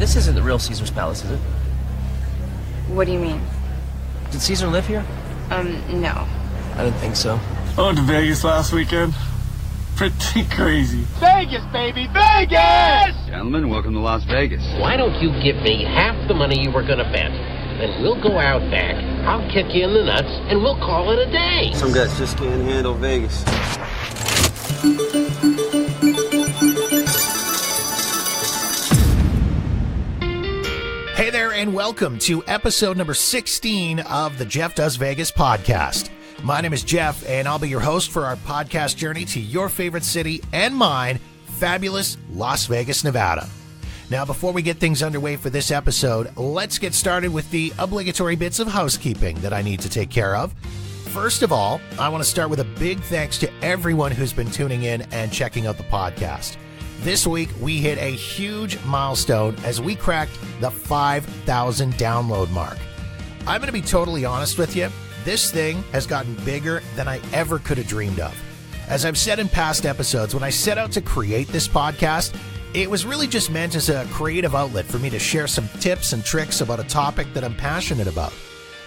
This isn't the real Caesar's Palace, is it? What do you mean? Did Caesar live here? No. I didn't think so. I went to Vegas last weekend. Pretty crazy. Vegas, baby, Vegas! Gentlemen, welcome to Las Vegas. Why don't you give me half the money you were gonna bet? Then we'll go out back, I'll kick you in the nuts, and we'll call it a day. Some guys just can't handle Vegas. Hey there, and welcome to episode number 16 of the Jeff Does Vegas podcast. My name is Jeff, and I'll be your host for our podcast journey to your favorite city and mine, fabulous Las Vegas, Nevada. Now, before we get things underway for this episode, let's get started with the obligatory bits of housekeeping that I need to take care of. First of all, I want to start with a big thanks to everyone who's been tuning in and checking out the podcast. This week, we hit a huge milestone as we cracked the 5,000 download mark. I'm going to be totally honest with you. This thing has gotten bigger than I ever could have dreamed of. As I've said in past episodes, when I set out to create this podcast, it was really just meant as a creative outlet for me to share some tips and tricks about a topic that I'm passionate about.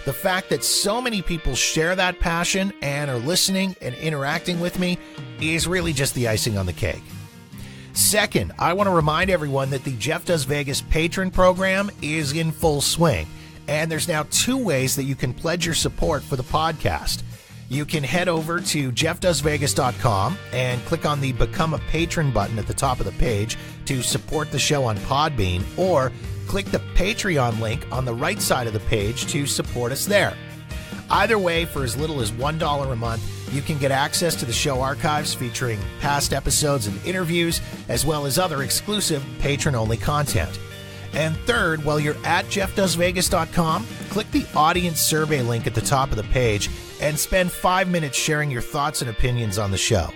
The fact that so many people share that passion and are listening and interacting with me is really just the icing on the cake. Second, I want to remind everyone that the Jeff Does Vegas patron program is in full swing. And there's now 2 ways that you can pledge your support for the podcast. You can head over to jeffdoesvegas.com and click on the Become a Patron button at the top of the page to support the show on Podbean, or click the Patreon link on the right side of the page to support us there. Either way, for as little as $1 a month, you can get access to the show archives featuring past episodes and interviews, as well as other exclusive patron-only content. And third, while you're at jeffdoesvegas.com, click the audience survey link at the top of the page and spend 5 minutes sharing your thoughts and opinions on the show.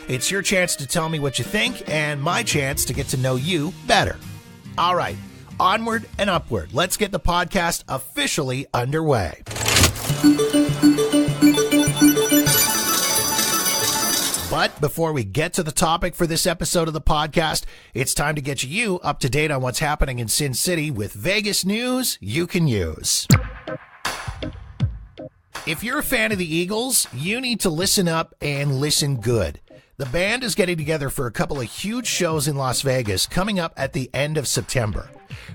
It's your chance to tell me what you think and my chance to get to know you better. All right, onward and upward. Let's get the podcast officially underway. But before we get to the topic for this episode of the podcast, it's time to get you up to date on what's happening in Sin City with Vegas news you can use. If you're a fan of the Eagles, you need to listen up and listen good. The band is getting together for a couple of huge shows in Las Vegas coming up at the end of September.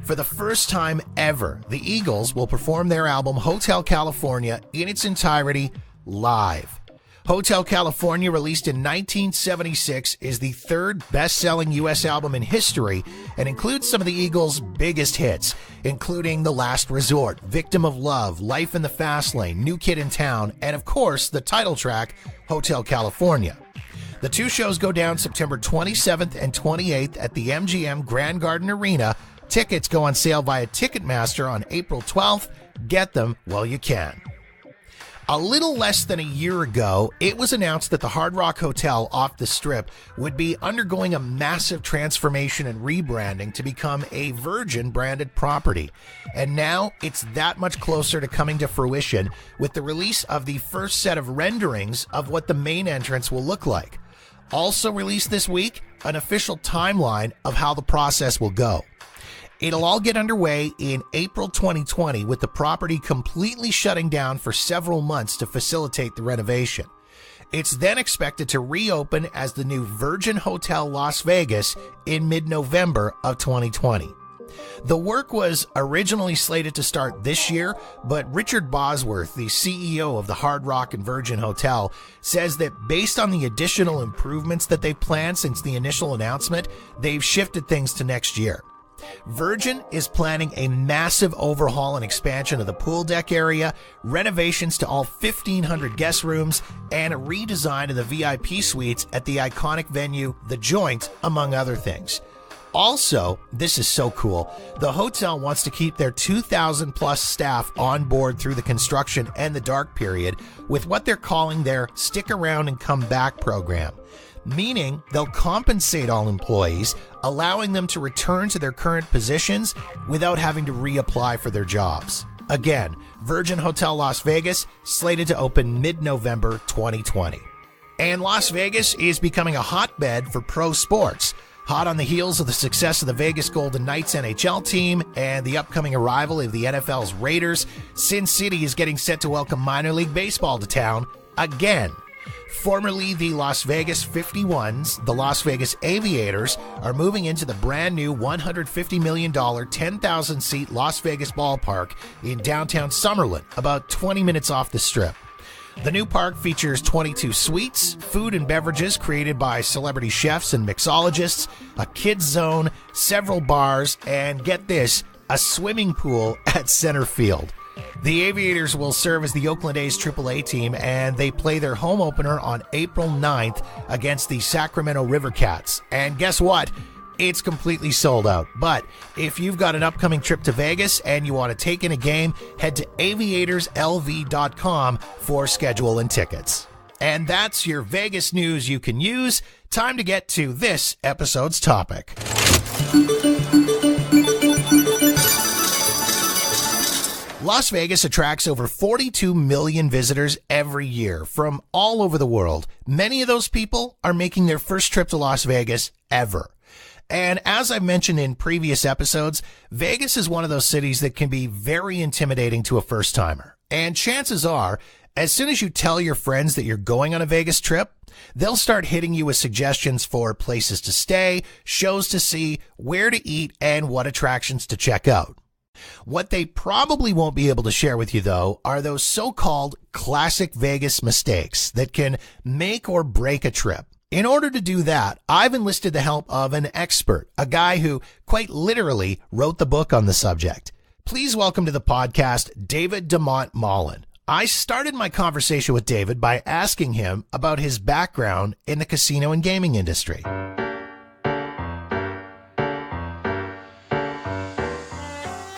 For the first time ever, the Eagles will perform their album Hotel California in its entirety live. Hotel California, released in 1976, is the 3rd best-selling U.S. album in history and includes some of the Eagles' biggest hits, including The Last Resort, Victim of Love, Life in the Fast Lane, New Kid in Town, and of course, the title track, Hotel California. The 2 shows go down September 27th and 28th at the MGM Grand Garden Arena. Tickets go on sale via Ticketmaster on April 12th. Get them while you can. A little less than a year ago, it was announced that the Hard Rock Hotel off the Strip would be undergoing a massive transformation and rebranding to become a Virgin branded property. And now it's that much closer to coming to fruition with the release of the first set of renderings of what the main entrance will look like. Also released this week, an official timeline of how the process will go. It'll all get underway in April 2020, with the property completely shutting down for several months to facilitate the renovation. It's then expected to reopen as the new Virgin Hotel Las Vegas in mid-November of 2020. The work was originally slated to start this year, but Richard Bosworth, the CEO of the Hard Rock and Virgin Hotel, says that based on the additional improvements that they've planned since the initial announcement, they've shifted things to next year. Virgin is planning a massive overhaul and expansion of the pool deck area, renovations to all 1,500 guest rooms, and a redesign of the VIP suites at the iconic venue, The Joint, among other things. Also, this is so cool, the hotel wants to keep their 2,000 plus staff on board through the construction and the dark period with what they're calling their Stick Around and Come Back program. Meaning they'll compensate all employees, allowing them to return to their current positions without having to reapply for their jobs. Again, Virgin Hotel Las Vegas, slated to open mid-November 2020. And Las Vegas is becoming a hotbed for pro sports. Hot on the heels of the success of the Vegas Golden Knights NHL team and the upcoming arrival of the NFL's Raiders, Sin City is getting set to welcome minor league baseball to town again. Formerly the Las Vegas 51s, the Las Vegas Aviators are moving into the brand new $150 million 10,000-seat Las Vegas ballpark in downtown Summerlin, about 20 minutes off the Strip. The new park features 22 suites, food and beverages created by celebrity chefs and mixologists, a kids zone, several bars, and get this, a swimming pool at center field. The Aviators will serve as the Oakland A's AAA team, and they play their home opener on April 9th against the Sacramento River Cats. And guess what? It's completely sold out. But if you've got an upcoming trip to Vegas and you want to take in a game, head to aviatorslv.com for schedule and tickets. And that's your Vegas news you can use. Time to get to this episode's topic. Las Vegas attracts over 42 million visitors every year from all over the world. Many of those people are making their first trip to Las Vegas ever. And as I mentioned in previous episodes, Vegas is one of those cities that can be very intimidating to a first-timer. And chances are, as soon as you tell your friends that you're going on a Vegas trip, they'll start hitting you with suggestions for places to stay, shows to see, where to eat, and what attractions to check out. What they probably won't be able to share with you, though, are those so-called classic Vegas mistakes that can make or break a trip. In order to do that, I've enlisted the help of an expert, a guy who quite literally wrote the book on the subject. Please welcome to the podcast, David DeMont Mullen. I started my conversation with David by asking him about his background in the casino and gaming industry.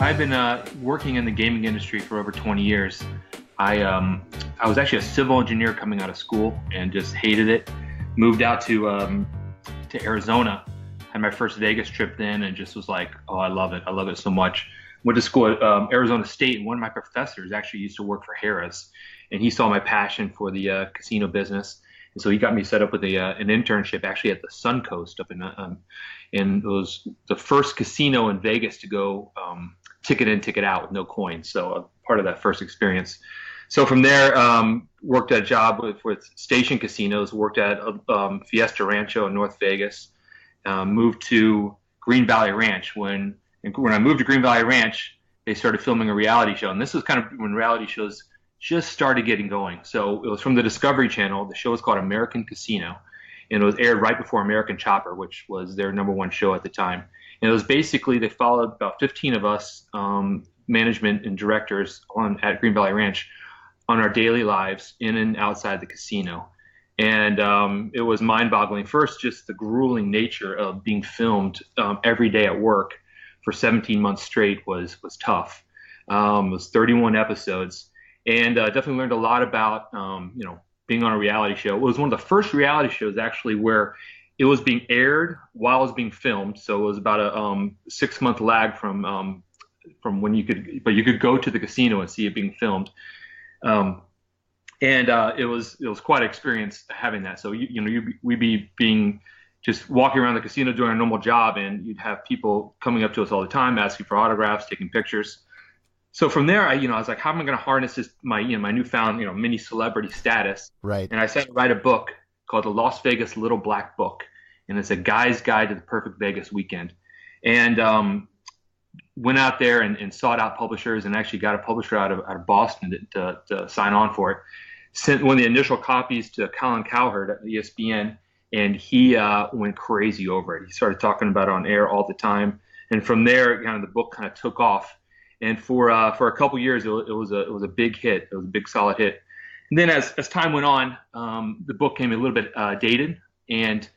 I've been working in the gaming industry for over 20 years. I was actually a civil engineer coming out of school and just hated it. Moved out to Arizona, had my first Vegas trip then, and just was like, oh, I love it so much. Went to school at Arizona State, and one of my professors actually used to work for Harrah's, and he saw my passion for the casino business, and so he got me set up with an internship actually at the Suncoast up in it was the first casino in Vegas to go ticket in, ticket out with no coins. So part of that first experience. So from there, worked at a job with Station Casinos, worked at Fiesta Rancho in North Vegas, moved to Green Valley Ranch. When I moved to Green Valley Ranch, they started filming a reality show. And this is kind of when reality shows just started getting going. So it was from the Discovery Channel. The show was called American Casino, and it was aired right before American Chopper, which was their #1 show at the time. And it was basically, they followed about 15 of us, management and directors at Green Valley Ranch, on our daily lives in and outside the casino. And it was mind-boggling. First, just the grueling nature of being filmed every day at work for 17 months straight was tough. It was 31 episodes, and definitely learned a lot about being on a reality show. It was one of the first reality shows actually where it was being aired while it was being filmed. So it was about a 6-month lag from when you could go to the casino and see it being filmed. It was quite an experience having that. So we'd be being just walking around the casino doing our normal job, and you'd have people coming up to us all the time asking for autographs, taking pictures. So from there, I was like, how am I going to harness this my newfound mini celebrity status? Right. And I started to write a book called The Las Vegas Little Black Book, and it's a guy's guide to the perfect Vegas weekend. And went out there and sought out publishers, and actually got a publisher out of Boston to sign on for it. Sent one of the initial copies to Colin Cowherd at ESPN, and he went crazy over it. He started talking about it on air all the time, and from there, the book kind of took off. And for a couple years, it was a big hit. It was a big solid hit. And then as time went on, the book came a little bit dated, and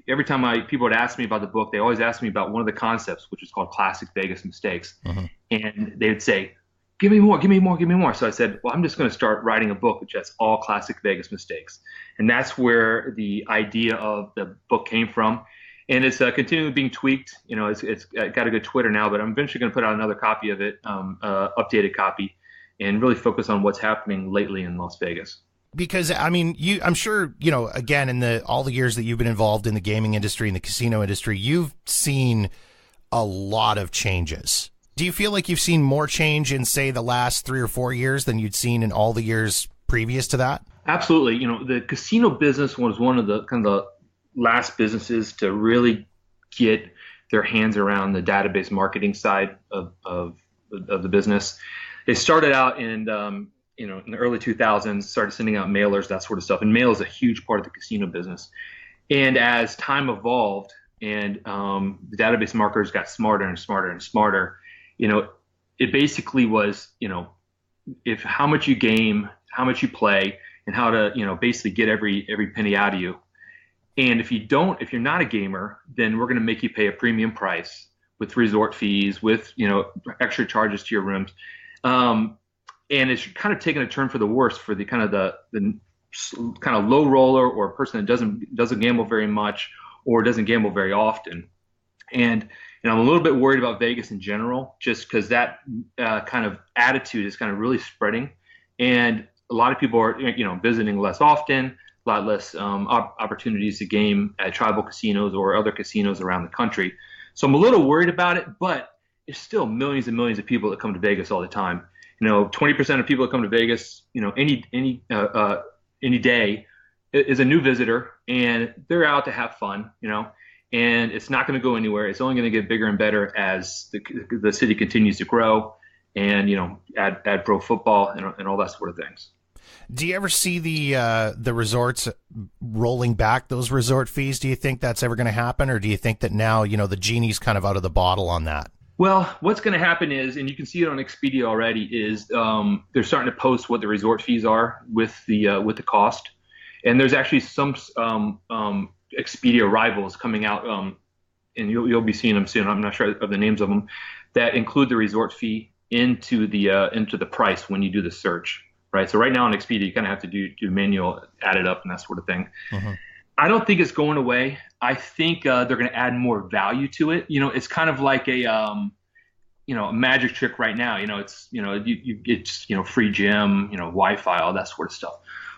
every time people would ask me about the book, they always asked me about one of the concepts, which is called classic Vegas mistakes. Mm-hmm. And they would say, give me more, give me more, give me more. So I said, well, I'm just going to start writing a book which has all classic Vegas mistakes. And that's where the idea of the book came from. And it's continually being tweaked. It's got a good Twitter now, but I'm eventually going to put out another copy of it, updated copy, and really focus on what's happening lately in Las Vegas. Because I mean, I'm sure, again, in all the years that you've been involved in the gaming industry and the casino industry, you've seen a lot of changes. Do you feel like you've seen more change in, say, the last 3 or 4 years than you'd seen in all the years previous to that? Absolutely. The casino business was one of the kind of the last businesses to really get their hands around the database marketing side of the business. It started out in the early 2000s, started sending out mailers, that sort of stuff. And mail is a huge part of the casino business. And as time evolved and the database marketers got smarter and smarter and smarter, it basically was, if how much you game, how much you play, and how to, basically get every penny out of you. And if you're not a gamer, then we're going to make you pay a premium price with resort fees, with, extra charges to your rooms. And it's kind of taken a turn for the worse for the kind of the kind of low roller, or a person that doesn't gamble very much or doesn't gamble very often. And I'm a little bit worried about Vegas in general, just because that kind of attitude is kind of really spreading, and a lot of people are visiting less often, a lot less opportunities to game at tribal casinos or other casinos around the country. So I'm a little worried about it, but there's still millions and millions of people that come to Vegas all the time. 20% of people that come to Vegas, any day is a new visitor, and they're out to have fun, and it's not going to go anywhere. It's only going to get bigger and better as the city continues to grow, and add pro football and all that sort of things. Do you ever see the resorts rolling back those resort fees? Do you think that's ever going to happen, or do you think that now the genie's kind of out of the bottle on that? Well, what's going to happen is, and you can see it on Expedia already, is they're starting to post what the resort fees are with the cost, and there's actually some Expedia rivals coming out, and you'll be seeing them soon. I'm not sure of the names of them, that include the resort fee into the price when you do the search, right? So right now on Expedia, you kind of have to do manual, add it up, and that sort of thing. Mm-hmm. I don't think it's going away. I think they're going to add more value to it. It's kind of like a magic trick right now. It's you get free gym, Wi-Fi, all that sort of stuff.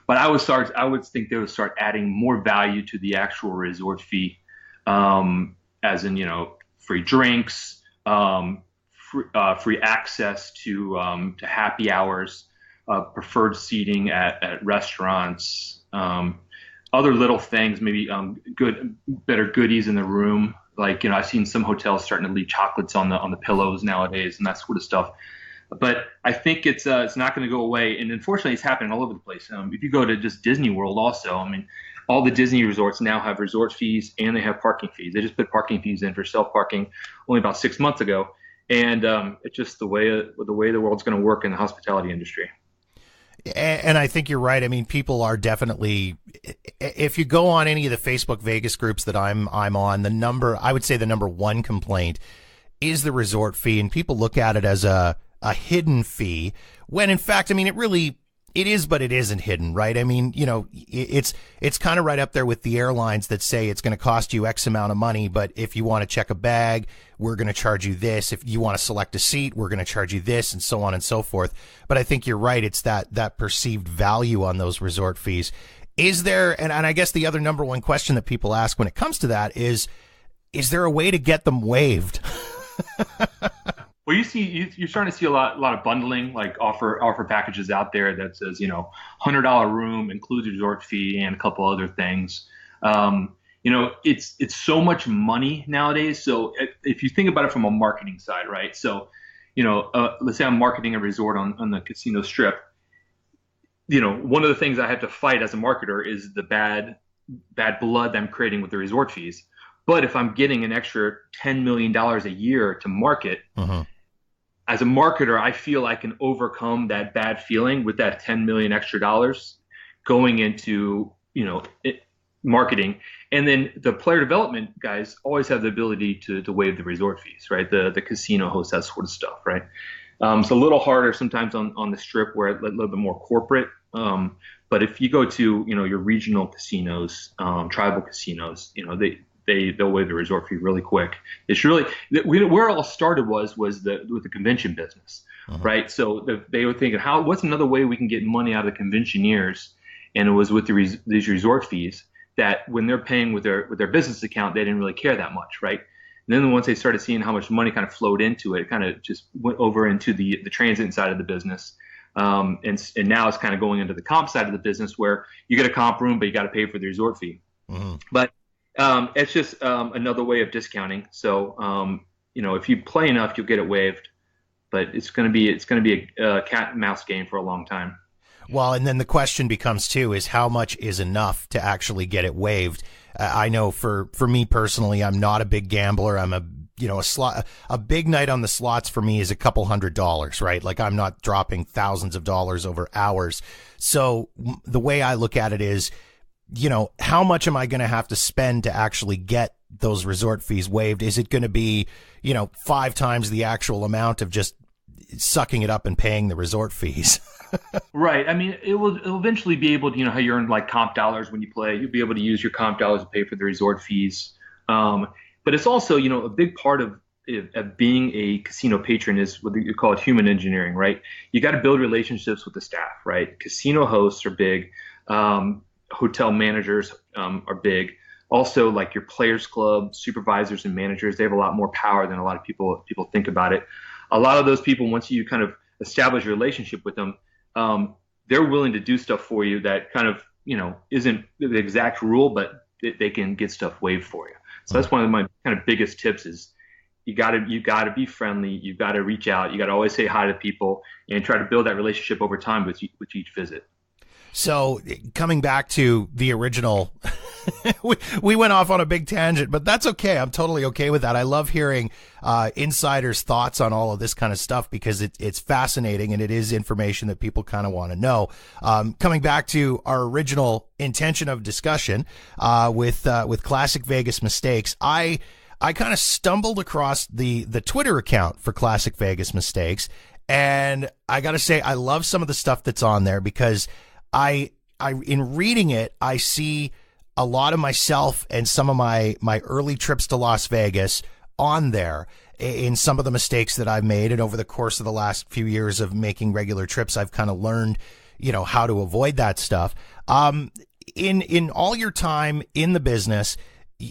But I would think they would start adding more value to the actual resort fee, as in free drinks, free access to happy hours, preferred seating at restaurants. Other little things, maybe better goodies in the room. Like, I've seen some hotels starting to leave chocolates on the pillows nowadays and that sort of stuff. But I think it's not going to go away. And unfortunately, it's happening all over the place. If you go to just Disney World also, all the Disney resorts now have resort fees, and they have parking fees. They just put parking fees in for self-parking only about 6 months ago. And it's just the way the world's going to work in the hospitality industry. And I think you're right. People are definitely, if you go on any of the Facebook Vegas groups that I'm on, I would say the number one complaint is the resort fee, and people look at it as a hidden fee, when in fact, it is, but it isn't hidden, right? It's kind of right up there with the airlines that say it's going to cost you X amount of money, but if you want to check a bag, we're going to charge you this. If you want to select a seat, we're going to charge you this, and so on and so forth. But I think you're right. It's that perceived value on those resort fees. Is there, and I guess the other number one question that people ask when it comes to that is there a way to get them waived? Well, you're starting to see a lot of bundling, like offer packages out there that says, $100 room includes resort fee and a couple other things. It's so much money nowadays. So if you think about it from a marketing side, right? So, let's say I'm marketing a resort on the casino strip. One of the things I have to fight as a marketer is the bad blood I'm creating with the resort fees. But if I'm getting an extra $10 million a year to market, as a marketer, I feel I can overcome that bad feeling with that 10 million extra dollars going into, marketing. And then the player development guys always have the ability to waive the resort fees, right? The casino hosts, that sort of stuff, right? It's a little harder sometimes on the strip where it's a little bit more corporate. But if you go to, your regional casinos, tribal casinos, they'll waive the resort fee really quick. It's really where it all started was with the convention business, right? So they were thinking, what's another way we can get money out of the conventioneers? and it was with these resort fees that when they're paying with their business account, they didn't really care that much, right? And then once they started seeing how much money kind of flowed into it, it kind of just went over into the transient side of the business. And now it's kind of going into the comp side of the business where you get a comp room, but you got to pay for the resort fee. Mm-hmm. But it's just another way of discounting. So, if you play enough, you'll get it waived. But it's going to be a cat and mouse game for a long time. Well, and then the question becomes too is how much is enough to actually get it waived? I know for me personally, I'm not a big gambler. I'm a big night on the slots for me is a couple $100, right? Like I'm not dropping thousands of dollars over hours. So the way I look at it is, how much am I going to have to spend to actually get those resort fees waived? Is it going to be, 5 times the actual amount of just sucking it up and paying the resort fees? Right. I mean, it'll eventually be able to, how you earn like comp dollars when you play, you'll be able to use your comp dollars to pay for the resort fees. But it's also, a big part of being a casino patron is what you call it human engineering, right? You got to build relationships with the staff, right? Casino hosts are big. Hotel managers are big. Also, like your players club supervisors and managers, they have a lot more power than a lot of people think about it. A lot of those people, once you kind of establish a relationship with them, they're willing to do stuff for you that kind of, isn't the exact rule, but they can get stuff waived for you. So that's one of my kind of biggest tips is you gotta be friendly. You gotta reach out. You gotta always say hi to people and try to build that relationship over time with each visit. So coming back to the original, we went off on a big tangent, but that's okay. I'm totally okay with that. I love hearing insiders' thoughts on all of this kind of stuff because it's fascinating and it is information that people kind of want to know. Coming back to our original intention of discussion with Classic Vegas Mistakes, I kind of stumbled across the Twitter account for Classic Vegas Mistakes, and I got to say I love some of the stuff that's on there because I in reading it, I see a lot of myself and some of my early trips to Las Vegas on there in some of the mistakes that I've made. And over the course of the last few years of making regular trips, I've kind of learned, how to avoid that stuff. In all your time in the business,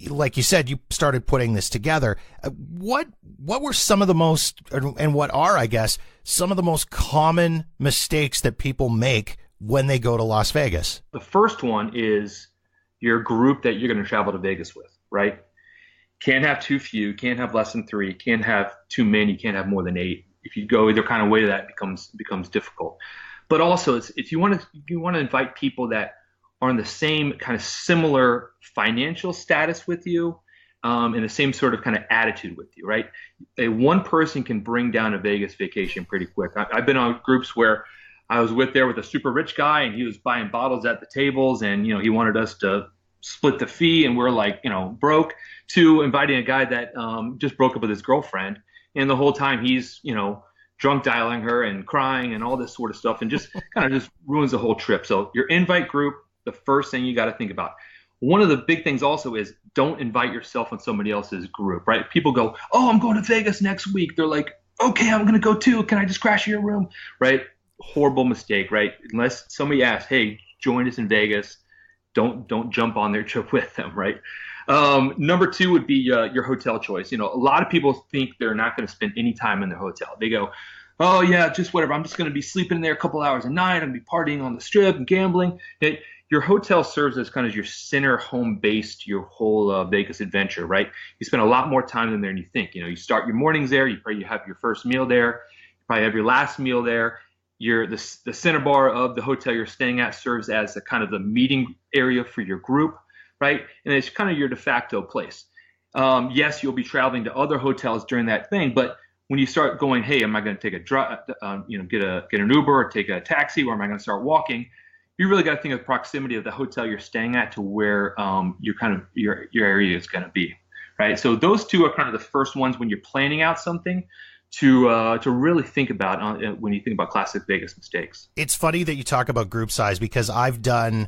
like you said, you started putting this together. What were some of the most, and what are, I guess, some of the most common mistakes that people make when they go to Las Vegas? The first one is your group that you're going to travel to Vegas with, right? Can't have too few, can't have less than 3, can't have too many, can't have more than 8. If you go either kind of way, that becomes difficult. But also, if you want to invite people that are in the same kind of similar financial status with you, and the same sort of kind of attitude with you, right? One person can bring down a Vegas vacation pretty quick. I've been on groups where I was with a super rich guy and he was buying bottles at the tables and, he wanted us to split the fee and we're like, broke, to inviting a guy that just broke up with his girlfriend. And the whole time he's, drunk dialing her and crying and all this sort of stuff and just kind of just ruins the whole trip. So your invite group, the first thing you got to think about. One of the big things also is don't invite yourself on somebody else's group, right? People go, oh, I'm going to Vegas next week. They're like, okay, I'm going to go too. Can I just crash in your room? Right? Horrible mistake, right? Unless somebody asks, hey, join us in Vegas, don't jump on their trip with them, right? Number 2 would be your hotel choice. A lot of people think they're not going to spend any time in their hotel. They go, oh yeah, just whatever. I'm just going to be sleeping in there a couple hours a night. I'm going to be partying on the strip and gambling. Your hotel serves as kind of your center home base to your whole Vegas adventure, right? You spend a lot more time than you think. You start your mornings there. You probably have your first meal there. You probably have your last meal there. The center bar of the hotel you're staying at serves as the meeting area for your group, right? And it's kind of your de facto place. Yes, you'll be traveling to other hotels during that thing, but when you start going, hey, am I going to take a drive, get an Uber or take a taxi, or am I going to start walking? You really got to think of the proximity of the hotel you're staying at to where your area is going to be, right? So those 2 are kind of the first ones when you're planning out something to really think about when you think about Classic Vegas Mistakes. It's funny that you talk about group size because I've done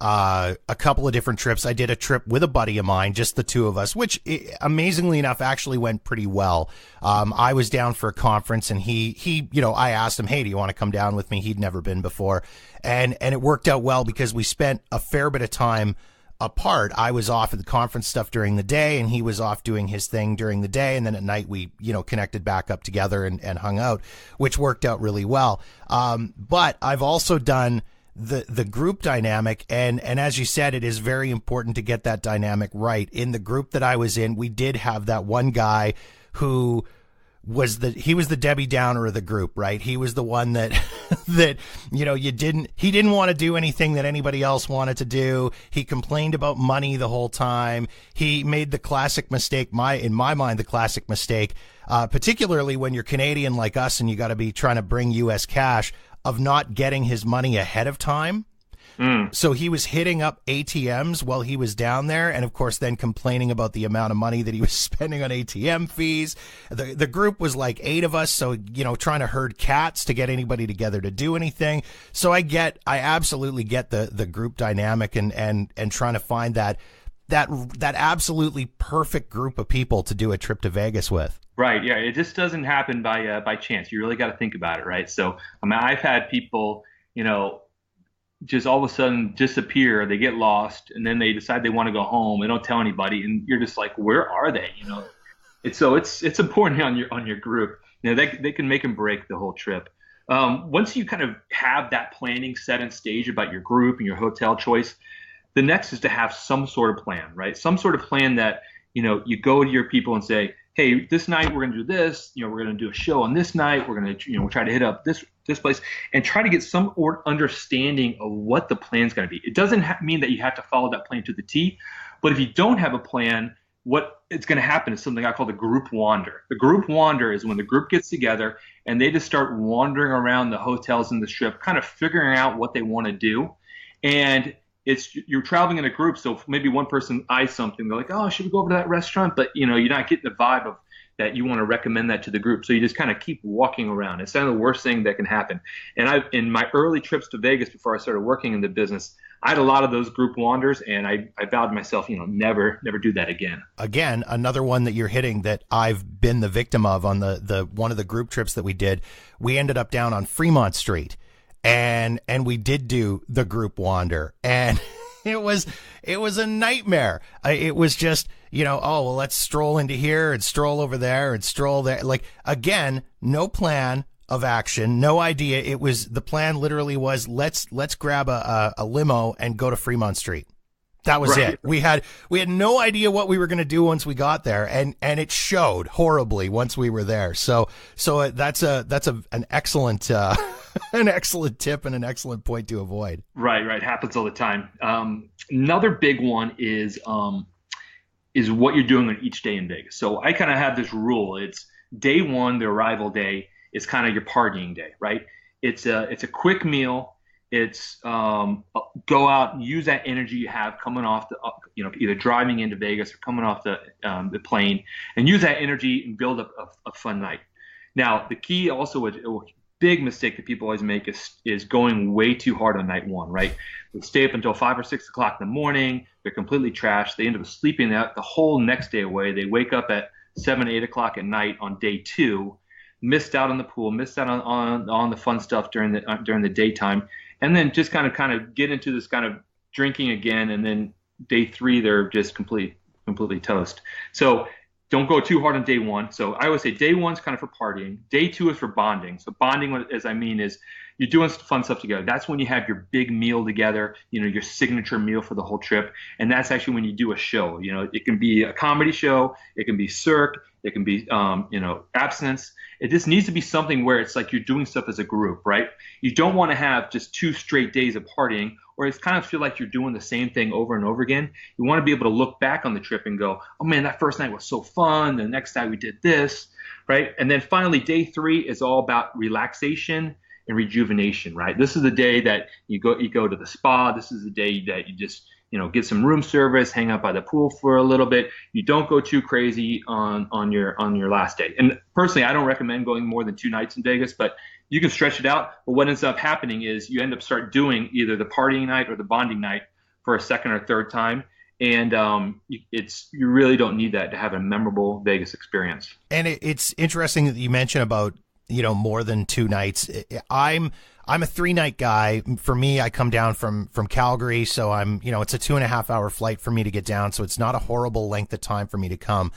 a couple of different trips. I did a trip with a buddy of mine, just the two of us, which amazingly enough actually went pretty well. I was down for a conference, and he, I asked him, hey, do you want to come down with me? He'd never been before. And it worked out well because we spent a fair bit of time apart. I was off at the conference stuff during the day, and he was off doing his thing during the day. And then at night we, connected back up together and hung out, which worked out really well. But I've also done the group dynamic. And as you said, it is very important to get that dynamic right. In the group that I was in, we did have that one guy who was the Debbie Downer of the group, right? He was the one that he didn't want to do anything that anybody else wanted to do. He complained about money the whole time. He made the classic mistake, in my mind, particularly when you're Canadian like us and you got to be trying to bring US cash, of not getting his money ahead of time. So he was hitting up ATMs while he was down there, and of course then complaining about the amount of money that he was spending on ATM fees. The group was like 8 of us, so trying to herd cats to get anybody together to do anything. So I absolutely get the group dynamic and trying to find that absolutely perfect group of people to do a trip to Vegas with. Right. Yeah. It just doesn't happen by chance. You really got to think about it, right? So, I've had people, just all of a sudden disappear. They get lost, and then they decide they want to go home. They don't tell anybody, and you're just like, where are they? It's important on your group. They can make and break the whole trip. Once you kind of have that planning set and stage about your group and your hotel choice, the next is to have some sort of plan, right? Some sort of plan that you go to your people and say, hey, this night we're going to do this. We're going to do a show on this night. We're going to, try to hit up this place, and try to get some understanding of what the plan's going to be. It doesn't mean that you have to follow that plan to the T, but if you don't have a plan, what it's going to happen is something I call the group wander. The group wander is when the group gets together and they just start wandering around the hotels and the Strip, kind of figuring out what they want to do. And you're traveling in a group, so maybe one person eyes something, they're like, oh, should we go over to that restaurant? But you're not getting the vibe of that you want to recommend that to the group, so you just kind of keep walking around. It's kind of the worst thing that can happen. And in my early trips to Vegas before I started working in the business, I had a lot of those group wanders, and I vowed to myself, never do that again. Again, another one that you're hitting that I've been the victim of on the one of the group trips that we did. We ended up down on Fremont Street. And we did do the group wander, and it was a nightmare. It was just, let's stroll into here and stroll over there and stroll there. Like, again, no plan of action, no idea. The plan literally was, let's grab a limo and go to Fremont Street. That was right. It. We had no idea what we were going to do once we got there, and it showed horribly once we were there. So that's an excellent an excellent tip and an excellent point to avoid. Right. Happens all the time. Another big one is what you're doing on each day in Vegas. So I kind of have this rule. It's day one, the arrival day, is kind of your partying day, right? It's a quick meal. It's go out and use that energy you have coming off either driving into Vegas or coming off the plane, and use that energy and build up a fun night. Now, the key also, a big mistake that people always make is going way too hard on night one, right? They stay up until 5 or 6 o'clock in the morning. They're completely trashed. They end up sleeping the whole next day away. They wake up at 7, 8 o'clock at night on day 2, missed out on the pool, missed out on the fun stuff during the daytime. And then just kind of get into this kind of drinking again, and then day 3 they're just completely toast. So don't go too hard on day 1. So I always say day 1 is kind of for partying. Day 2 is for bonding. So bonding, as I mean, is you're doing fun stuff together. That's when you have your big meal together, your signature meal for the whole trip. And that's actually when you do a show. It can be a comedy show, it can be cirque, it can be abstinence. It just needs to be something where it's like you're doing stuff as a group, right? You don't want to have just 2 straight days of partying, or it's kind of feel like you're doing the same thing over and over again. You want to be able to look back on the trip and go, oh man, that first night was so fun. The next night we did this, right? And then finally, day 3 is all about relaxation and rejuvenation, right? This is the day that you go to the spa. This is the day that you just get some room service, hang out by the pool for a little bit. You don't go too crazy on your last day. And personally, I don't recommend going more than 2 nights in Vegas, but you can stretch it out. But what ends up happening is you end up start doing either the partying night or the bonding night for a second or third time. And you really don't need that to have a memorable Vegas experience. And it's interesting that you mentioned about, more than 2 nights. I'm a 3-night guy. For me, I come down from Calgary, so it's a 2.5-hour flight for me to get down. So it's not a horrible length of time for me to come.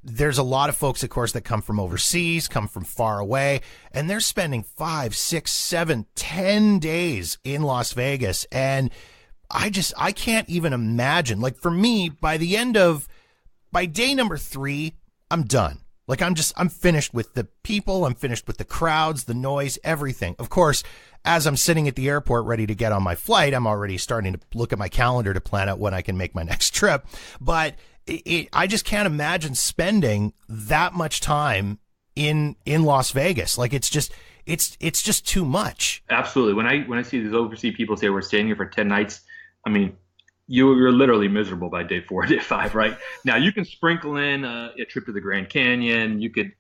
There's a lot of folks, of course, that come from overseas, come from far away, and they're spending 5, 6, 7, 10 days in Las Vegas. And I can't even imagine. Like, for me, by day number 3, I'm done. Like, I'm finished with the people. I'm finished with the crowds, the noise, everything. Of course, as I'm sitting at the airport ready to get on my flight, I'm already starting to look at my calendar to plan out when I can make my next trip. But I just can't imagine spending that much time in Las Vegas. Like, it's just too much. Absolutely. When I see these overseas people say we're staying here for 10 nights, I mean, you're literally miserable by day 4, day 5, right? Now, you can sprinkle in a trip to the Grand Canyon. You could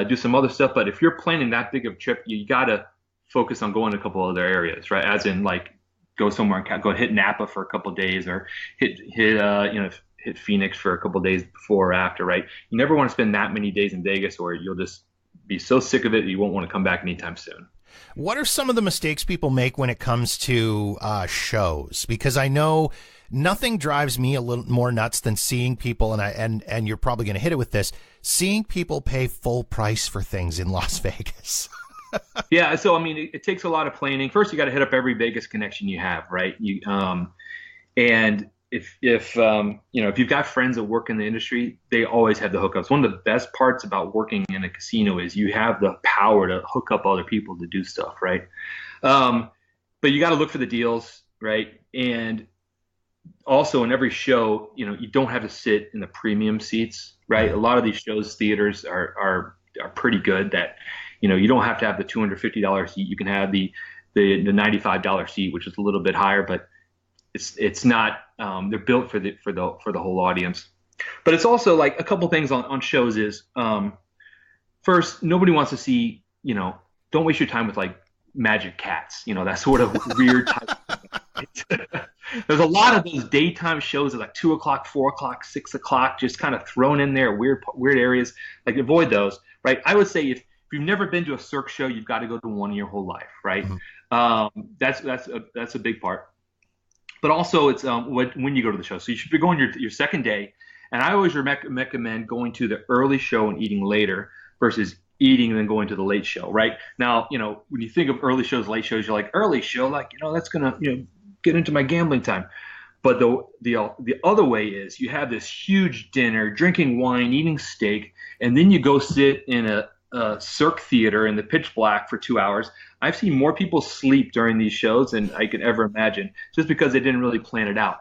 do some other stuff. But if you're planning that big of a trip, you got to focus on going to a couple other areas, right? As in, like, go somewhere and go hit Napa for a couple of days, or hit Phoenix for a couple of days before or after, right? You never want to spend that many days in Vegas, or you'll just be so sick of it you won't want to come back anytime soon. What are some of the mistakes people make when it comes to shows? Because I know nothing drives me a little more nuts than seeing people, and you're probably going to hit it with this, seeing people pay full price for things in Las Vegas. Yeah, so I mean, it takes a lot of planning. First, you got to hit up every Vegas connection you have, right? And if you've got friends that work in the industry, they always have the hookups. One of the best parts about working in a casino is you have the power to hook up other people to do stuff, right? But you got to look for the deals, right? And also in every show, you don't have to sit in the premium seats, right? A lot of these shows, theaters are pretty good that, you don't have to have the $250 seat. You can have the $95 seat, which is a little bit higher, but it's not they're built for the whole audience. But it's also like a couple things on shows is first, nobody wants to see, don't waste your time with like magic cats, that sort of weird type of There's a lot of those daytime shows at like 2 o'clock, 4 o'clock, 6 o'clock, just kind of thrown in there, weird areas. Like, avoid those, right? I would say if you've never been to a Cirque show, you've got to go to one in your whole life, right? Mm-hmm. That's a big part. But also, it's when you go to the show. So you should be going your second day. And I always recommend going to the early show and eating later versus eating and then going to the late show, right? Now, when you think of early shows, late shows, you're like, early show, like, that's going to, get into my gambling time. But the other way is you have this huge dinner, drinking wine, eating steak, and then you go sit in a Cirque theater in the pitch black for 2 hours. I've seen more people sleep during these shows than I could ever imagine, just because they didn't really plan it out.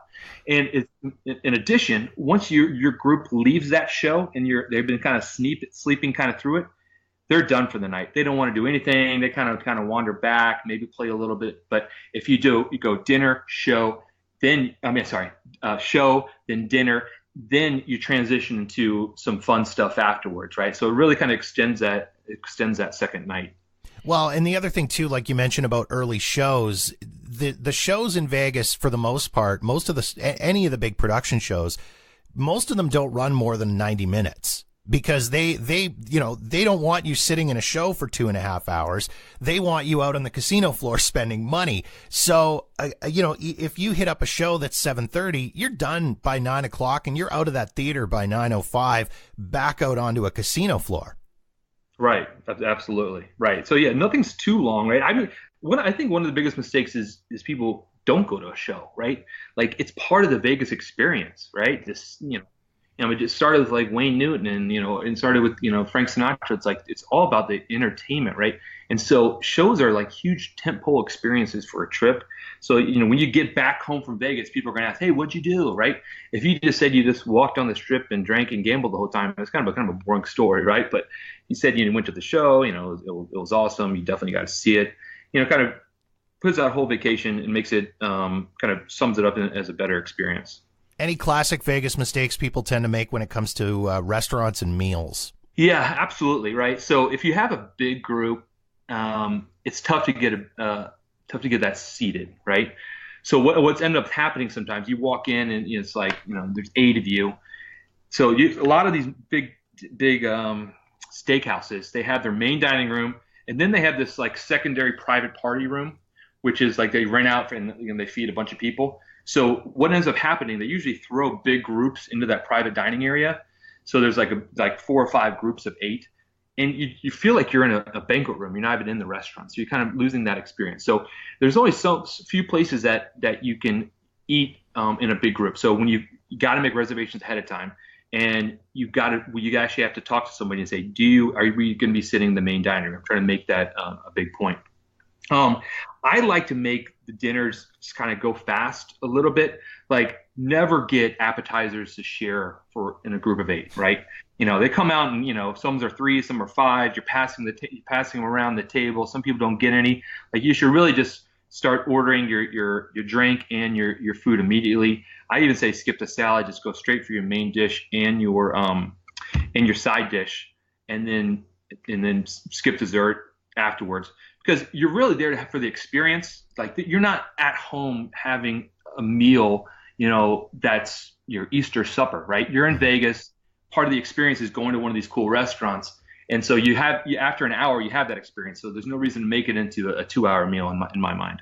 And in addition, once your group leaves that show and they've been kind of sleeping kind of through it, they're done for the night. They don't want to do anything. They kind of wander back, maybe play a little bit. But if you go dinner, show, show, then dinner, then you transition into some fun stuff afterwards, right? So it really kind of extends that second night. Well, and the other thing too, like you mentioned about early shows, the shows in Vegas, for the most part, any of the big production shows, most of them don't run more than 90 minutes. Because they don't want you sitting in a show for 2.5 hours. They want you out on the casino floor spending money. So, if you hit up a show that's 7:30, you're done by 9 o'clock and you're out of that theater by 9:05, back out onto a casino floor. Right. Absolutely. Right. So yeah, nothing's too long, right? I mean, I think one of the biggest mistakes is people don't go to a show, right? Like, it's part of the Vegas experience, right? It just started with like Wayne Newton and started with, Frank Sinatra. It's like, it's all about the entertainment, right? And so shows are like huge tentpole experiences for a trip. So, when you get back home from Vegas, people are going to ask, hey, what'd you do, right? If you just said you just walked on the strip and drank and gambled the whole time, it's kind of a boring story, right? But you said you went to the show, it was awesome. You definitely got to see it, kind of puts that whole vacation and makes it kind of sums it up as a better experience. Any classic Vegas mistakes people tend to make when it comes to restaurants and meals? Yeah, absolutely. Right. So if you have a big group, it's tough to get that seated. Right. So what's ended up happening sometimes, you walk in and it's like, there's 8 of you. So a lot of these big steakhouses, they have their main dining room, and then they have this like secondary private party room, which is like they rent out and they feed a bunch of people. So what ends up happening, they usually throw big groups into that private dining area. So there's like 4 or 5 groups of 8. And you feel like you're in a banquet room. You're not even in the restaurant. So you're kind of losing that experience. So there's only so few places that you can eat in a big group. So when you got to make reservations ahead of time, and you actually have to talk to somebody and say, are we going to be sitting in the main dining room? I'm trying to make that a big point. I like to make the dinners just kind of go fast a little bit. Like never get appetizers to share in a group of 8, right? They come out and some are 3, some are 5. You're passing them around the table. Some people don't get any. Like you should really just start ordering your drink and your food immediately. I even say skip the salad, just go straight for your main dish and your side dish, and then skip dessert afterwards, because you're really there for the experience. Like you're not at home having a meal, that's your Easter supper, right? You're in Vegas. Part of the experience is going to one of these cool restaurants. And so after an hour, you have that experience. So there's no reason to make it into a 2-hour meal in my mind.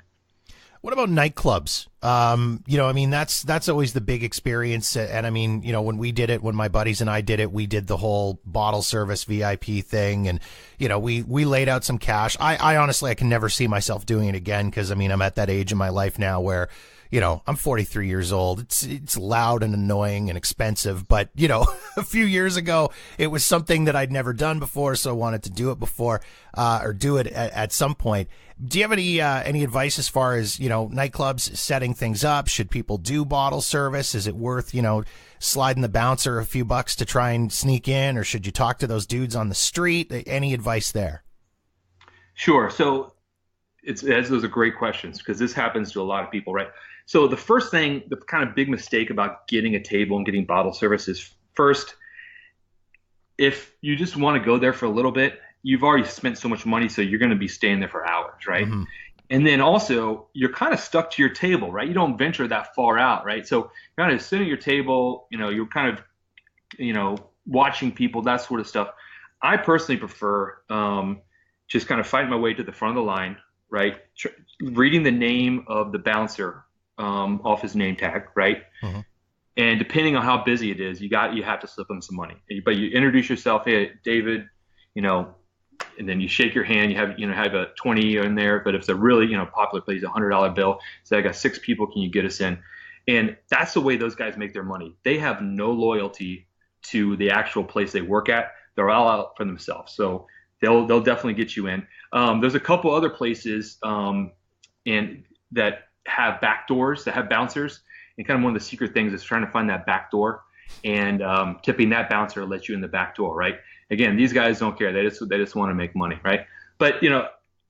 What about nightclubs? That's always the big experience. And when we did it, when my buddies and I did it, we did the whole bottle service VIP thing. And, we laid out some cash. I honestly, I can never see myself doing it again, because I'm at that age in my life now where, I'm 43 years old. It's loud and annoying and expensive, but a few years ago, it was something that I'd never done before. So I wanted to do it or do it at some point. Do you have any advice as far as, nightclubs setting things up? Should people do bottle service? Is it worth, sliding the bouncer a few bucks to try and sneak in, or should you talk to those dudes on the street? Any advice there? Sure. So those are great questions, because this happens to a lot of people, right? So the first thing, the kind of big mistake about getting a table and getting bottle service is, first, if you just want to go there for a little bit, you've already spent so much money, so you're going to be staying there for hours, right? Mm-hmm. And then also, you're kind of stuck to your table, right? You don't venture that far out, right? So you're kind of sitting at your table, you're kind of, watching people, that sort of stuff. I personally prefer just kind of fighting my way to the front of the line, right? Reading the name of the bouncer off his name tag, right? Mm-hmm. And depending on how busy it is, you have to slip them some money. But you introduce yourself, hey, David, and then you shake your hand. You have a 20 in there. But if it's a really popular place, $100 bill. Say, I got 6 people. Can you get us in? And that's the way those guys make their money. They have no loyalty to the actual place they work at. They're all out for themselves. So they'll definitely get you in. There's a couple other places and that have back doors, that have bouncers. And kind of one of the secret things is trying to find that back door and tipping that bouncer to let you in the back door, right? Again, these guys don't care. They just want to make money, right? But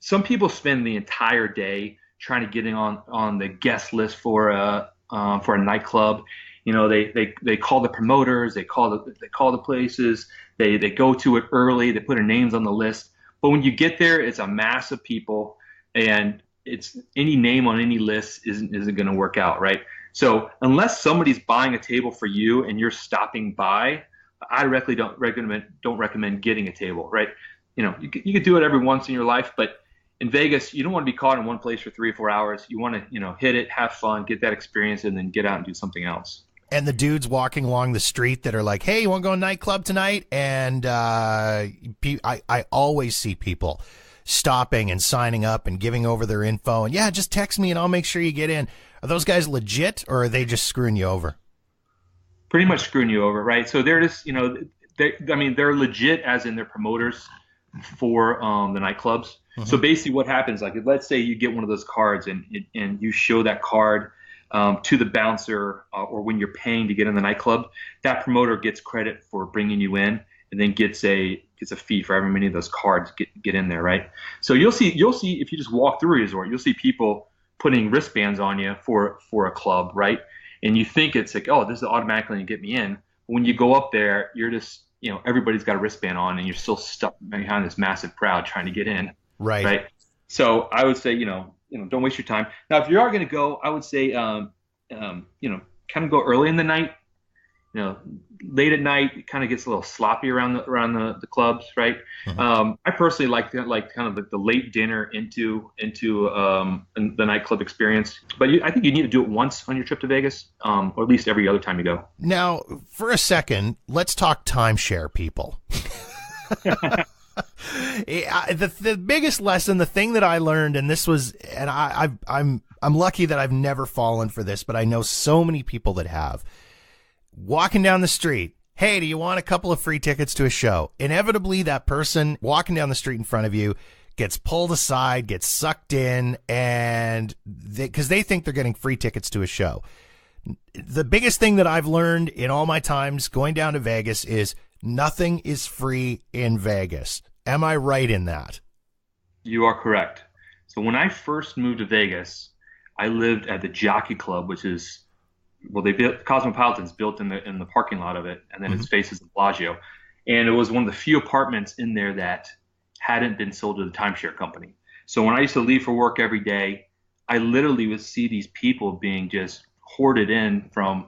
some people spend the entire day trying to get in on the guest list for a nightclub. They call the promoters, they call the places, they go to it early, they put their names on the list. But when you get there, it's a mass of people, and it's any name on any list isn't going to work out, right? So unless somebody's buying a table for you and you're stopping by, I don't recommend getting a table, right? You could do it every once in your life, but in Vegas, you don't want to be caught in one place for 3 or 4 hours. You want to, hit it, have fun, get that experience, and then get out and do something else. And the dudes walking along the street that are like, hey, you want to go to a nightclub tonight? And I always see people stopping and signing up and giving over their info. And yeah, just text me and I'll make sure you get in. Are those guys legit, or are they just screwing you over? Pretty much screwing you over, right? So they're just, they're legit as in they're promoters for the nightclubs. Mm-hmm. So basically what happens, like, let's say you get one of those cards and you show that card to the bouncer or when you're paying to get in the nightclub, that promoter gets credit for bringing you in and then gets a fee for every many of those cards get in there, right? So you'll see if you just walk through a resort, you'll see people putting wristbands on you for a club, right? And you think it's like, oh, this is automatically going to get me in. But when you go up there, you're just, everybody's got a wristband on and you're still stuck behind this massive crowd trying to get in. Right. So I would say, don't waste your time. Now, if you are going to go, I would say, kind of go early in the night. Late at night, it kind of gets a little sloppy around the clubs, right? I personally like kind of the late dinner into the nightclub experience. But I think you need to do it once on your trip to Vegas, or at least every other time you go. Now, for a second, let's talk timeshare, people. The biggest lesson, the thing that I learned, and this was, and I'm lucky that I've never fallen for this, but I know so many people that have. Walking down the street, hey, do you want a couple of free tickets to a show? Inevitably, that person walking down the street in front of you gets pulled aside, gets sucked in, and because they think they're getting free tickets to a show. The biggest thing that I've learned in all my times going down to Vegas is nothing is free in Vegas. Am I right in that? You are correct. So when I first moved to Vegas, I lived at the Jockey Club, which is, they built Cosmopolitan's built in the parking lot of it, and then it faces the Bellagio. And it was one of the few apartments in there that hadn't been sold to the timeshare company. So when I used to leave for work every day, I literally would see these people being just hoarded in from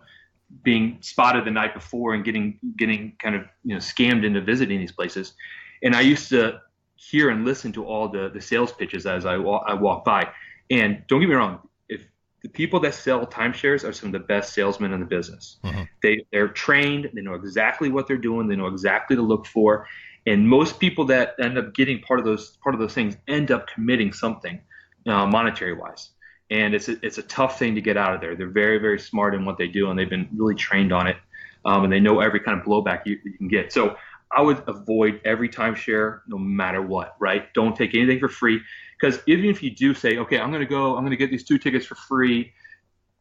being spotted the night before and getting kind of scammed into visiting these places. And I used to hear and listen to all the sales pitches as I walk by. And don't get me wrong, the people that sell timeshares are some of the best salesmen in the business. They're trained. They know exactly what they're doing. They know exactly to look for. And most people that end up getting part of those things end up committing something monetary wise. And it's a tough thing to get out of there. They're very, very smart in what they do, and they've been really trained on it. And they know every kind of blowback you can get. So I would avoid every timeshare no matter what, right? Don't take anything for free. Because even if you do say, okay, I'm going to get these 2 tickets for free,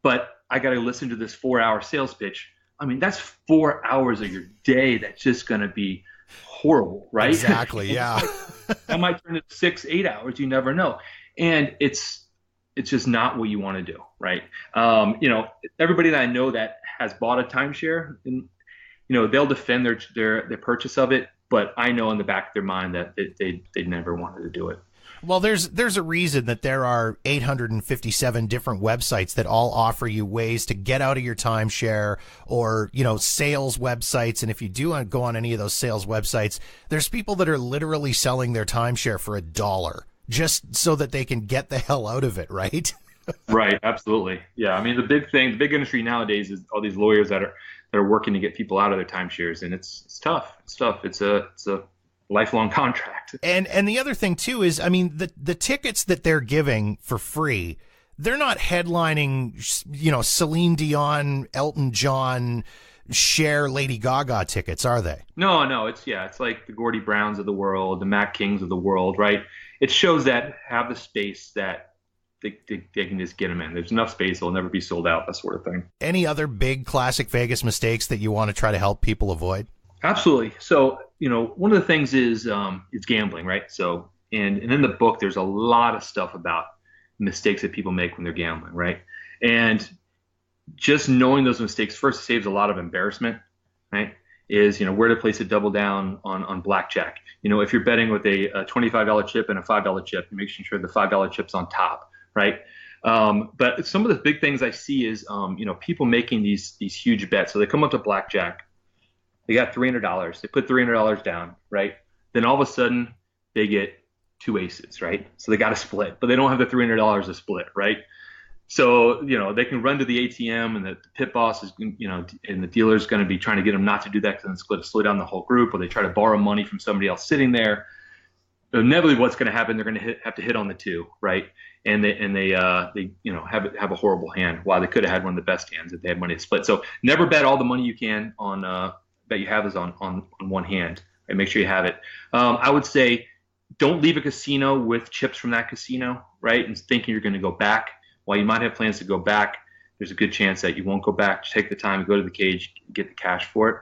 but I got to listen to this 4-hour sales pitch. I mean, that's 4 hours of your day that's just going to be horrible, right? Exactly, yeah. That might turn into 6-8 hours. You never know. And it's just not what you want to do, right? Everybody that I know that has bought a timeshare, and they'll defend their purchase of it, but I know in the back of their mind that they never wanted to do it. Well, there's a reason that there are 857 different websites that all offer you ways to get out of your timeshare, or, sales websites. And if you do go on any of those sales websites, there's people that are literally selling their timeshare for $1 just so that they can get the hell out of it, right? Right. Absolutely. Yeah. I mean, the big industry nowadays is all these lawyers that are working to get people out of their timeshares, and it's tough. It's tough. It's a lifelong contract. And the other thing too is, I mean, the tickets that they're giving for free, they're not headlining, Celine Dion, Elton John, Cher, Lady Gaga tickets, are they? No, it's like the Gordie Browns of the world, the Mac Kings of the world, right? It shows that have the space that they can just get them in. There's enough space, they'll never be sold out, that sort of thing. Any other big classic Vegas mistakes that you want to try to help people avoid? Absolutely. So, one of the things is gambling, right? So, and in the book, there's a lot of stuff about mistakes that people make when they're gambling, right? And just knowing those mistakes first saves a lot of embarrassment, right? Is, where to place a double down on blackjack. If you're betting with a $25 chip and a $5 chip, you make sure the $5 chip's on top, right? But some of the big things I see is, people making these huge bets. So they come up to blackjack. They got $300. They put $300 down, right? Then all of a sudden they get 2 aces, right? So they got to split, but they don't have the $300 to split, right? So, they can run to the ATM, and the pit boss is, and the dealer's going to be trying to get them not to do that, because then it's going to slow down the whole group, or they try to borrow money from somebody else sitting there. Inevitably, what's going to happen? They're going to have to hit on the 2, right? And they have a horrible hand. While they could have had one of the best hands if they had money to split. So never bet all the money you can on that you have is on one hand, and make sure you have it. I would say don't leave a casino with chips from that casino, right? And thinking you're going to go back. While you might have plans to go back, there's a good chance that you won't go back. Just take the time to go to the cage, get the cash for it.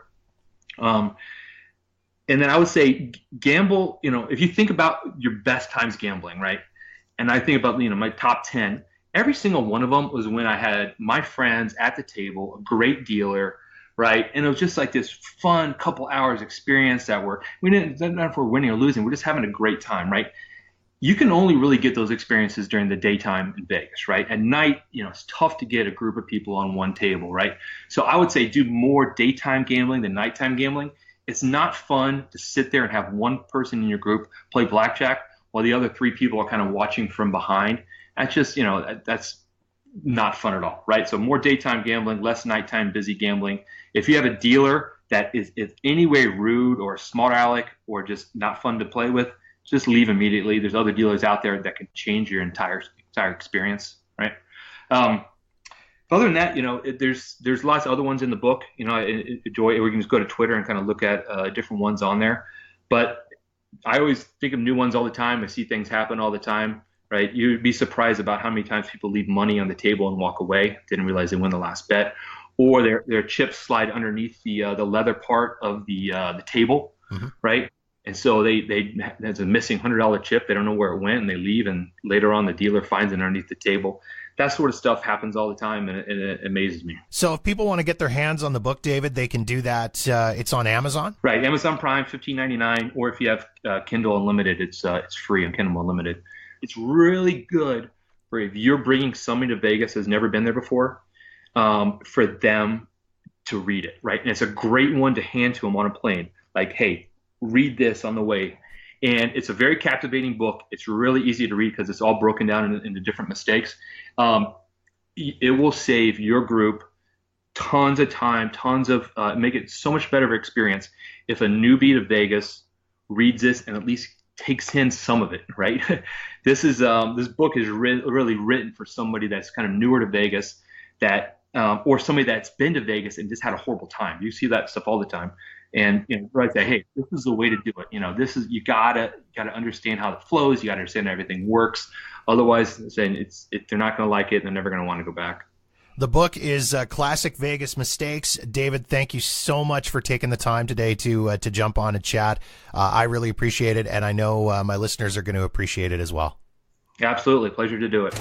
And then I would say gamble, if you think about your best times gambling, right? And I think about, my top 10, every single one of them was when I had my friends at the table, a great dealer, right? And it was just like this fun couple hours experience we didn't know if we're winning or losing. We're just having a great time, right? you can only really get those experiences during the daytime in Vegas, right? At night, it's tough to get a group of people on one table, right? So I would say do more daytime gambling than nighttime gambling. It's not fun to sit there and have one person in your group play blackjack while the other three people are kind of watching from behind. That's just, that's not fun at all, right? So more daytime gambling, less nighttime busy gambling. If you have a dealer that is any way rude or smart aleck or just not fun to play with, just leave immediately. There's other dealers out there that can change your entire experience, right? Other than that, there's lots of other ones in the book. I enjoy. We can just go to Twitter and kind of look at different ones on there. But I always think of new ones all the time. I see things happen all the time, right? You'd be surprised about how many times people leave money on the table and walk away, didn't realize they won the last bet, or their chips slide underneath the leather part of the table, right? And so there's a missing $100 chip. They don't know where it went, and they leave. And later on, the dealer finds it underneath the table. That sort of stuff happens all the time, and it amazes me. So if people want to get their hands on the book, David, they can do that. It's on Amazon? Right. Amazon Prime, $15.99. Or if you have Kindle Unlimited, it's free on Kindle Unlimited. It's really good for if you're bringing somebody to Vegas who's never been there before, for them to read it, right? And it's a great one to hand to them on a plane. Like, hey, read this on the way. And it's a very captivating book. It's really easy to read because it's all broken down into different mistakes. It will save your group tons of time, make it so much better of an experience if a newbie to Vegas reads this and at least takes in some of it, right? This book is really written for somebody that's kind of newer to Vegas, or somebody that's been to Vegas and just had a horrible time. You see that stuff all the time. And right there, hey, this is the way to do it. This is, you gotta understand how it flows. You gotta understand how everything works. Otherwise, they're not gonna like it, and they're never gonna want to go back. The book is Classic Vegas Mistakes. David, thank you so much for taking the time today to jump on and chat. I really appreciate it, and I know my listeners are going to appreciate it as well. Absolutely, pleasure to do it.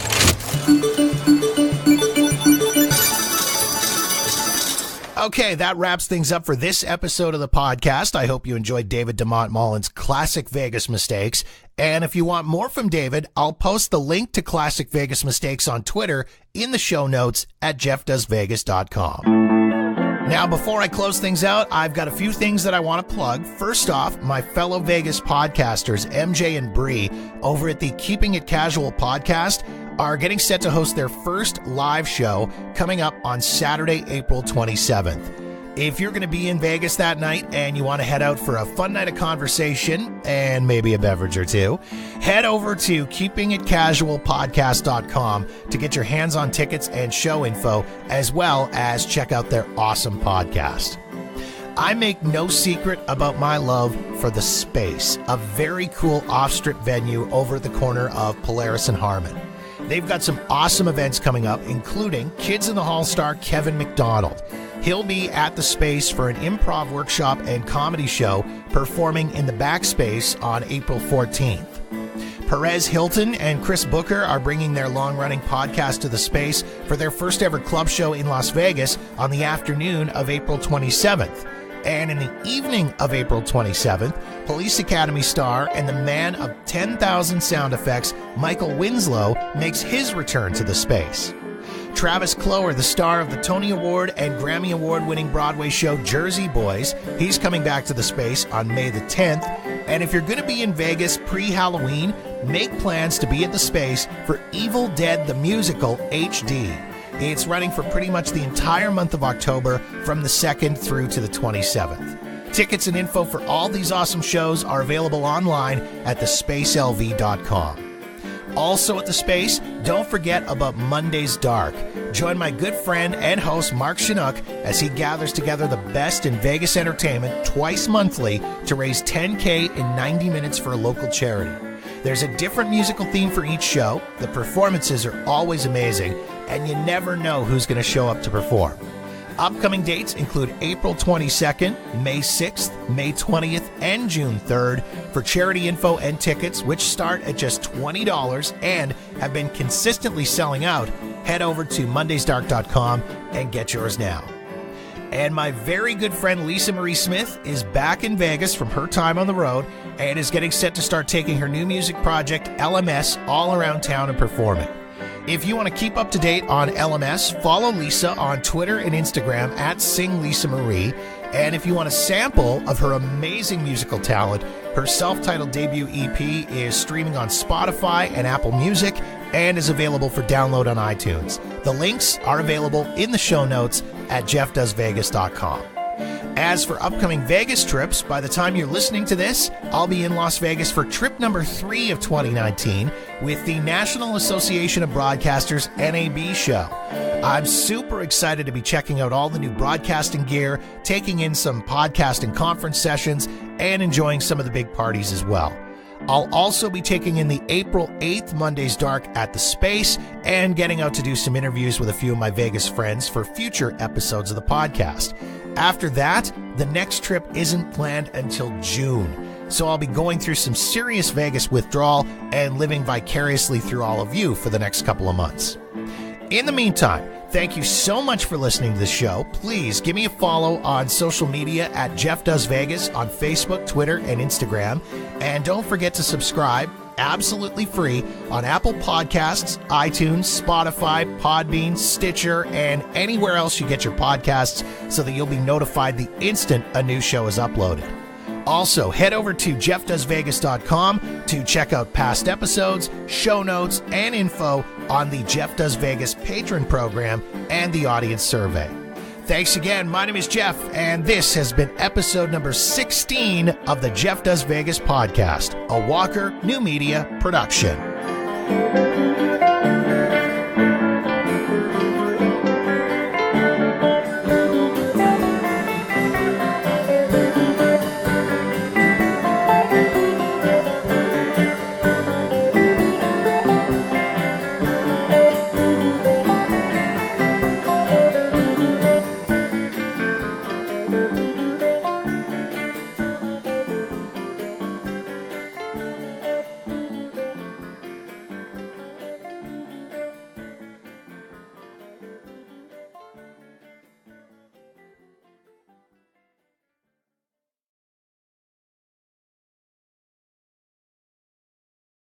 Okay, that wraps things up for this episode of the podcast. I hope you enjoyed David DeMont Mullen's Classic Vegas Mistakes. And if you want more from David, I'll post the link to Classic Vegas Mistakes on Twitter in the show notes at jeffdoesvegas.com. Now, before I close things out, I've got a few things that I want to plug. First off, my fellow Vegas podcasters, MJ and Bree, over at the Keeping It Casual podcast, are getting set to host their first live show coming up on Saturday, April 27th. If you're going to be in Vegas that night and you want to head out for a fun night of conversation and maybe a beverage or two, head over to keepingitcasualpodcast.com to get your hands on tickets and show info, as well as check out their awesome podcast. I make no secret about my love for The Space, a very cool off-strip venue over at the corner of Polaris and Harmon. They've got some awesome events coming up, including Kids in the Hall star Kevin McDonald. He'll be at the Space for an improv workshop and comedy show performing in the Backspace on April 14th. Perez Hilton and Chris Booker are bringing their long-running podcast to the Space for their first ever club show in Las Vegas on the afternoon of April 27th. And in the evening of April 27th, Police Academy star and the man of 10,000 sound effects, Michael Winslow, makes his return to the Space. Travis Clower, the star of the Tony Award and Grammy Award-winning Broadway show Jersey Boys, he's coming back to the Space on May the 10th. And if you're going to be in Vegas pre-Halloween, make plans to be at the Space for Evil Dead the Musical HD. It's running for pretty much the entire month of October from the 2nd through to the 27th. Tickets and info for all these awesome shows are available online at thespacelv.com. Also at the Space, don't forget about Monday's Dark. Join my good friend and host Mark Chinook as he gathers together the best in Vegas entertainment twice monthly to raise $10K in 90 minutes for a local charity. There's a different musical theme for each show. The performances are always amazing, and you never know who's going to show up to perform. Upcoming dates include April 22nd, May 6th, May 20th, and June 3rd. For charity info and tickets, which start at just $20 and have been consistently selling out, head over to mondaysdark.com and get yours now. And my very good friend Lisa Marie Smith is back in Vegas from her time on the road and is getting set to start taking her new music project, LMS, all around town and performing. If you want to keep up to date on LMS, follow Lisa on Twitter and Instagram at @SingLisaMarie. And if you want a sample of her amazing musical talent, her self-titled debut EP is streaming on Spotify and Apple Music and is available for download on iTunes. The links are available in the show notes at jeffdoesvegas.com. As for upcoming Vegas trips, by the time you're listening to this, I'll be in Las Vegas for trip number 3 of 2019 with the National Association of Broadcasters NAB show. I'm super excited to be checking out all the new broadcasting gear, taking in some podcasting conference sessions, and enjoying some of the big parties as well. I'll also be taking in the April 8th Monday's Dark at the Space and getting out to do some interviews with a few of my Vegas friends for future episodes of the podcast. After that, the next trip isn't planned until June, so I'll be going through some serious Vegas withdrawal and living vicariously through all of you for the next couple of months. In the meantime, thank you so much for listening to the show. Please give me a follow on social media at Jeff Does Vegas on Facebook, Twitter, and Instagram. And don't forget to subscribe, absolutely free, on Apple Podcasts, iTunes, Spotify, Podbean, Stitcher, and anywhere else you get your podcasts so that you'll be notified the instant a new show is uploaded. Also, head over to jeffdoesvegas.com to check out past episodes, show notes, and info on the Jeff Does Vegas patron program and the audience survey. Thanks again. My name is Jeff, and this has been episode number 16 of the Jeff Does Vegas podcast, a Walker New Media production.